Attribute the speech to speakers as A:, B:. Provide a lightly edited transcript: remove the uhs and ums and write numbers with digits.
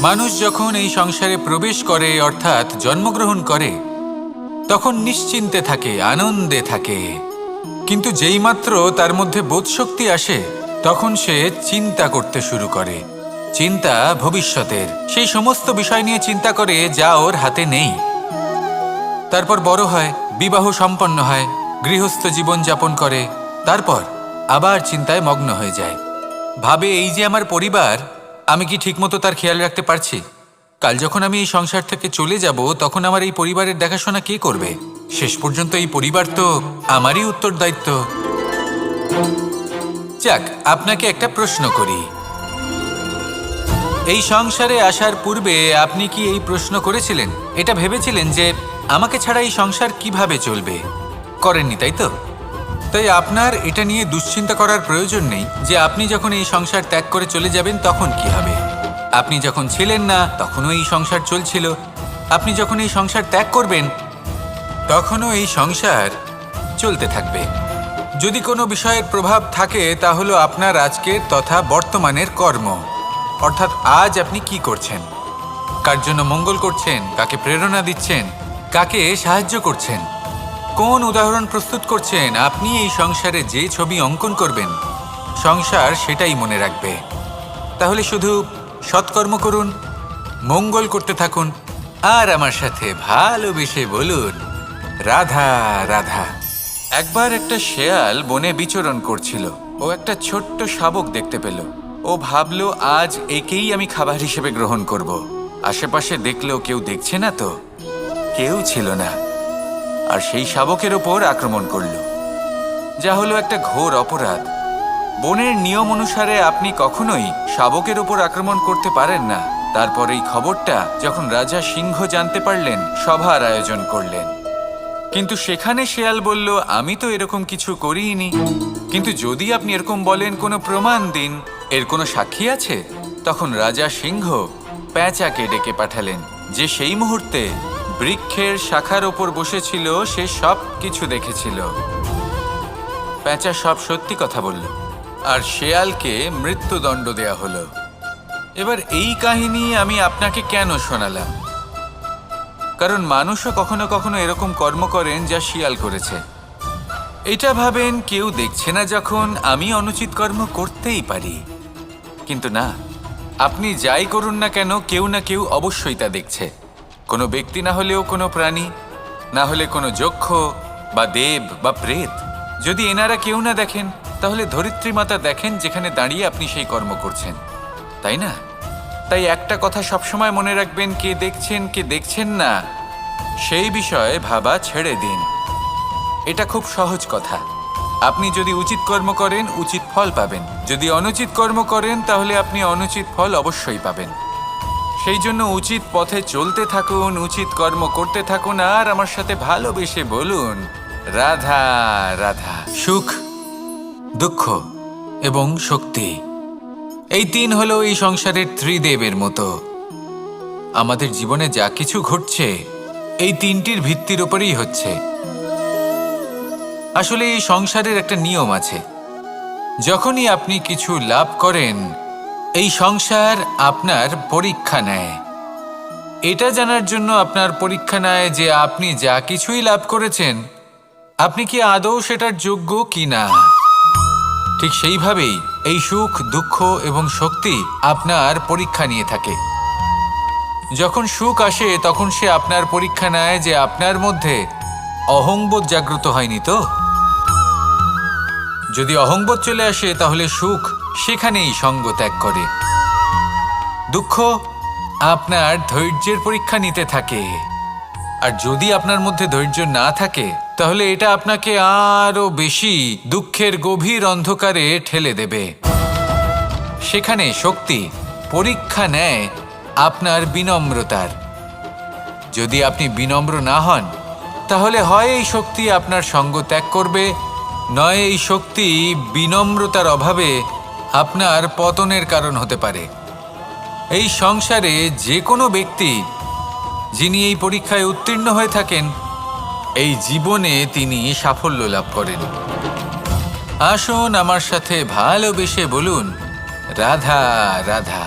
A: মানুষ যখন এই সংসারে প্রবেশ করে অর্থাৎ জন্মগ্রহণ করে তখন নিশ্চিন্তে থাকে, আনন্দে থাকে। কিন্তু যেইমাত্র তার মধ্যে বোধশক্তি আসে তখন সে চিন্তা করতে শুরু করে। চিন্তা ভবিষ্যতের, সেই সমস্ত বিষয় নিয়ে চিন্তা করে যা ওর হাতে নেই। তারপর বড় হয়, বিবাহ সম্পন্ন হয়, গৃহস্থ জীবন যাপন করে, তারপর আবার চিন্তায় মগ্ন হয়ে যায়। ভাবে এই যে আমার পরিবার, আমি কি ঠিকমতো তার খেয়াল রাখতে পারছি? কাল যখন আমি এই সংসার থেকে চলে যাব তখন আমার এই পরিবারের দেখাশোনা কে করবে? শেষ পর্যন্ত এই পরিবার তো আমারই উত্তরদায়িত্ব। যাক, আপনাকে একটা প্রশ্ন করি। এই সংসারে আসার পূর্বে আপনি কি এই প্রশ্ন করেছিলেন, এটা ভেবেছিলেন যে আমাকে ছাড়া এই সংসার কিভাবে চলবে? করেননি, তাই তো? তাই আপনার এটা নিয়ে দুশ্চিন্তা করার প্রয়োজন নেই যে আপনি যখন এই সংসার ত্যাগ করে চলে যাবেন তখন কি হবে। আপনি যখন ছিলেন না তখনও এই সংসার চলছিল, আপনি যখন এই সংসার ত্যাগ করবেন তখনও এই সংসার চলতে থাকবে। যদি কোনো বিষয়ের প্রভাব থাকে তা হলো আপনার আজকের তথা বর্তমানের কর্ম, অর্থাৎ আজ আপনি কি করছেন, কার জন্য মঙ্গল করছেন, কাকে প্রেরণা দিচ্ছেন, কাকে সাহায্য করছেন, কোন উদাহরণ প্রস্তুত করছেন। আপনি এই সংসারে যে ছবি অঙ্কন করবেন সংসার সেটাই মনে রাখবে। তাহলে শুধু সৎকর্ম করুন, মঙ্গল করতে থাকুন, আর আমার সাথে ভালোবেসে বলুন রাধা রাধা। একবার একটা শেয়াল বনে বিচরণ করছিল। ও একটা ছোট্ট শাবক দেখতে পেল। ও ভাবল আজ একেই আমি খাবার হিসেবে গ্রহণ করব। আশেপাশে দেখলো কেউ দেখছে না, তো কেউ ছিল না, আর সেই শাবকের ওপর আক্রমণ করল, যা হলো একটা ঘোর অপরাধ। বনের নিয়ম অনুসারে আপনি কখনোই শাবকের ওপর আক্রমণ করতে পারেন না। তারপর এই খবরটা যখন রাজা সিংহ জানতে পারলেন, সভার আয়োজন করলেন। কিন্তু সেখানে শেয়াল বলল, আমি তো এরকম কিছু করিনি। কিন্তু যদি আপনি এরকম বলেন, কোনো প্রমাণ দিন, এর কোনো সাক্ষী আছে? তখন রাজা সিংহ পেঁচাকে ডেকে পাঠালেন, যে সেই মুহূর্তে বৃক্ষের শাখার ওপর বসেছিল, সে সব কিছু দেখেছিল। পেঁচা সব সত্যি কথা বলল, আর শেয়ালকে মৃত্যুদণ্ড দেয়া হলো। এবার এই কাহিনী আমি আপনাকে কেন শোনালাম? কারণ মানুষও কখনো কখনো এরকম কর্ম করেন যা শিয়াল করেছে। এটা ভাবেন কেউ দেখছে না যখন, আমি অনুচিত কর্ম করতেই পারি। কিন্তু না, আপনি যাই করুন না কেন, কেউ না কেউ অবশ্যই তা দেখছে। কোনো ব্যক্তি না হলেও কোনো প্রাণী, না হলে কোনো যক্ষ বা দেব বা প্রেত। যদি এনারা কেউ না দেখেন, তাহলে ধরিত্রী মাতা দেখেন, যেখানে দাঁড়িয়ে আপনি সেই কর্ম করছেন, তাই না? তাই একটা কথা সবসময় মনে রাখবেন, কে দেখছেন কে দেখছেন না সেই বিষয়ে ভাবা ছেড়ে দিন। এটা খুব সহজ কথা। আপনি যদি উচিত কর্ম করেন উচিত ফল পাবেন, যদি অনুচিত কর্ম করেন তাহলে আপনি অনুচিত ফল অবশ্যই পাবেন। সেই জন্য উচিত পথে চলতে থাকুন, উচিত কর্ম করতে থাকুন, আর আমার সাথে ভালোবেসে বলুন রাধা রাধা। সুখ, দুঃখ এবং শক্তি, এই তিন হলো এই সংসারের ত্রিদেবের মতো। আমাদের জীবনে যা কিছু ঘটছে এই তিনটির ভিত্তির উপরেই হচ্ছে। আসলে এই সংসারের একটা নিয়ম আছে, যখনই আপনি কিছু লাভ করেন এই সংসার আপনার পরীক্ষা নেয়। এটা জানার জন্য আপনার পরীক্ষা নেয় যে আপনি যা কিছুই লাভ করেছেন আপনি কি আদৌ সেটার যোগ্য কি না। ঠিক সেইভাবেই এই সুখ, দুঃখ এবং শক্তি আপনার পরীক্ষা নিয়ে থাকে। যখন সুখ আসে তখন সে আপনার পরীক্ষা নেয় যে আপনার মধ্যে অহংবোধ জাগ্রত হয়নি তো। যদি অহংবোধ চলে আসে তাহলে সুখ সেখানেই সঙ্গ ত্যাগ করে। দুঃখ আপনার ধৈর্যের পরীক্ষা নিতে থাকে, আর যদি আপনার মধ্যে ধৈর্য না থাকে তাহলে এটা আপনাকে আরো বেশি দুঃখের গভীর অন্ধকারে ঠেলে দেবে। সেখানে শক্তি পরীক্ষা নেয় আপনার বিনম্রতার। যদি আপনি বিনম্র না হন তাহলে হয় এই শক্তি আপনার সঙ্গ ত্যাগ করবে, নয় এই শক্তি বিনম্রতার অভাবে আপনার পতনের কারণ হতে পারে। এই সংসারে যে কোনো ব্যক্তি যিনি এই পরীক্ষায় উত্তীর্ণ হয়ে থাকেন এই জীবনে তিনি সাফল্য লাভ করেন। আসুন আমার সাথে ভালোবেসে বলুন রাধা রাধা।